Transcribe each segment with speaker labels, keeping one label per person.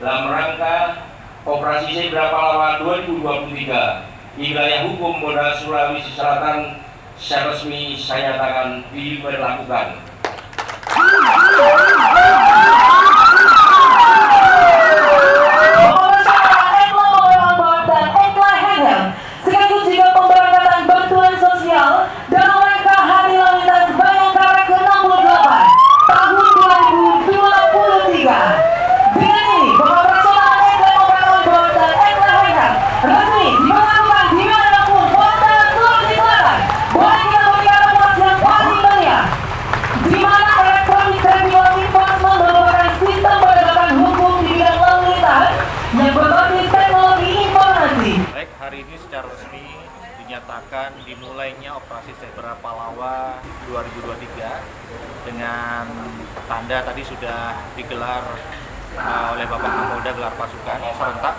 Speaker 1: dalam rangka Operasi Zebra Pahlawan 2023 di wilayah hukum Polda Sulawesi Selatan secara resmi saya nyatakan diberlakukan.
Speaker 2: Hari ini secara resmi dinyatakan dimulainya Operasi Zebra Pahlawan 2023 dengan tanda tadi sudah digelar oleh Bapak Kapolda gelar pasukan serentak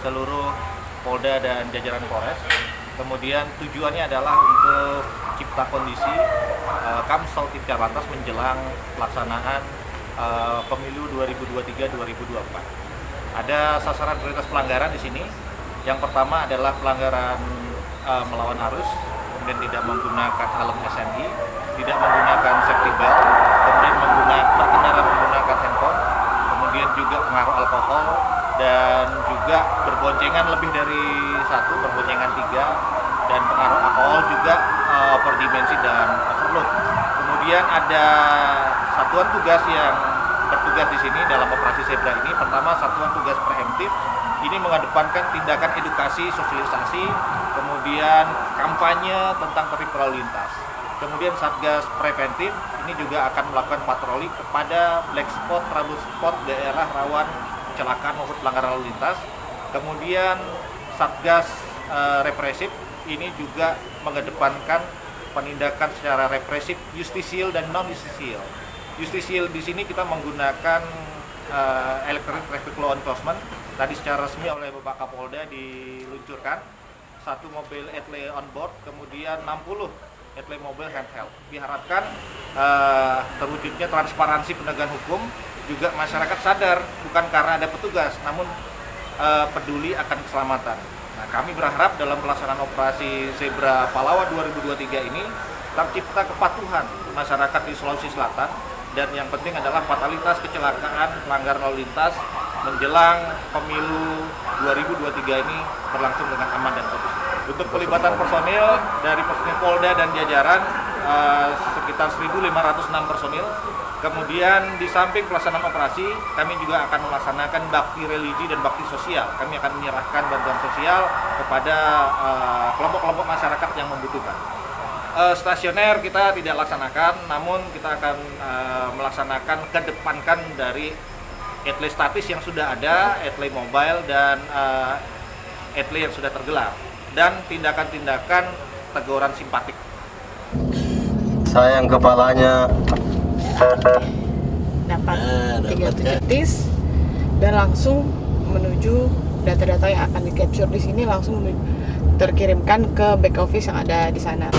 Speaker 2: seluruh Polda dan jajaran Polres. Kemudian tujuannya adalah untuk cipta kondisi Kamsel Tipka Lantas menjelang pelaksanaan pemilu 2023-2024. Ada sasaran prioritas pelanggaran di sini. Yang pertama adalah pelanggaran melawan arus, kemudian tidak menggunakan helm SNI, tidak menggunakan safety belt, kemudian berkendara menggunakan handphone, kemudian juga pengaruh alkohol, dan juga berboncengan lebih dari satu, berboncengan 3, dan pengaruh alkohol juga overdimensi dan overload. Kemudian ada satuan tugas yang bertugas di sini dalam operasi Zebra ini. Pertama, satuan tugas preemptif. Ini mengedepankan tindakan edukasi, sosialisasi, kemudian kampanye tentang tertib berlalu lintas. Kemudian Satgas Preventif ini juga akan melakukan patroli kepada black spot, trouble spot, daerah rawan kecelakaan maupun pelanggaran lalu lintas. Kemudian Satgas Represif ini juga mengedepankan penindakan secara represif, justisial dan non-justisial. Justisial di sini kita menggunakan electronic traffic law enforcement. Tadi secara resmi oleh Bapak Kapolda diluncurkan 1 mobil etle on board, kemudian 60 etle mobil handheld. Diharapkan terwujudnya transparansi penegakan hukum, juga masyarakat sadar bukan karena ada petugas, namun peduli akan keselamatan. Nah, kami berharap dalam pelaksanaan operasi Zebra Pahlawan 2023 ini tercipta kepatuhan masyarakat di Sulawesi Selatan, dan yang penting adalah fatalitas kecelakaan pelanggaran lalu lintas menjelang pemilu 2023 ini berlangsung dengan aman dan kondusif. Untuk pelibatan personil dari personil Polda dan jajaran sekitar 1.506 personil. Kemudian di samping pelaksanaan operasi, kami juga akan melaksanakan bakti religi dan bakti sosial. Kami akan menyerahkan bantuan sosial kepada kelompok-kelompok masyarakat yang membutuhkan. Stasioner kita tidak laksanakan, namun kita akan melaksanakan kedepankan dari etle statis yang sudah ada, etle mobile, dan etle yang sudah tergelar, dan tindakan-tindakan teguran simpatik.
Speaker 3: Sayang kepalanya.
Speaker 4: Dapat 37 disk dan langsung menuju data-data yang akan di-capture di sini, langsung terkirimkan ke back office yang ada di sana.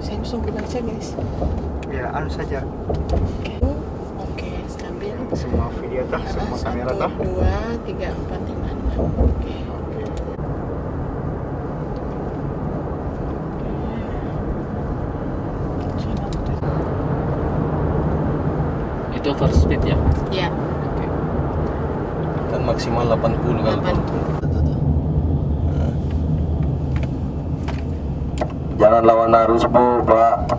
Speaker 4: Samsung baca guys.
Speaker 5: Ya, anu saja.
Speaker 4: Oke, stabil.
Speaker 5: Semua video tah, semua kamera tah.
Speaker 4: 1, 2, 3, 4, 5, 6. Oke.
Speaker 6: Itu first speed ya?
Speaker 4: Ya.
Speaker 3: Kan maksimal 80 kan.
Speaker 4: 80.
Speaker 3: Jangan lawan arus Bu, Pak.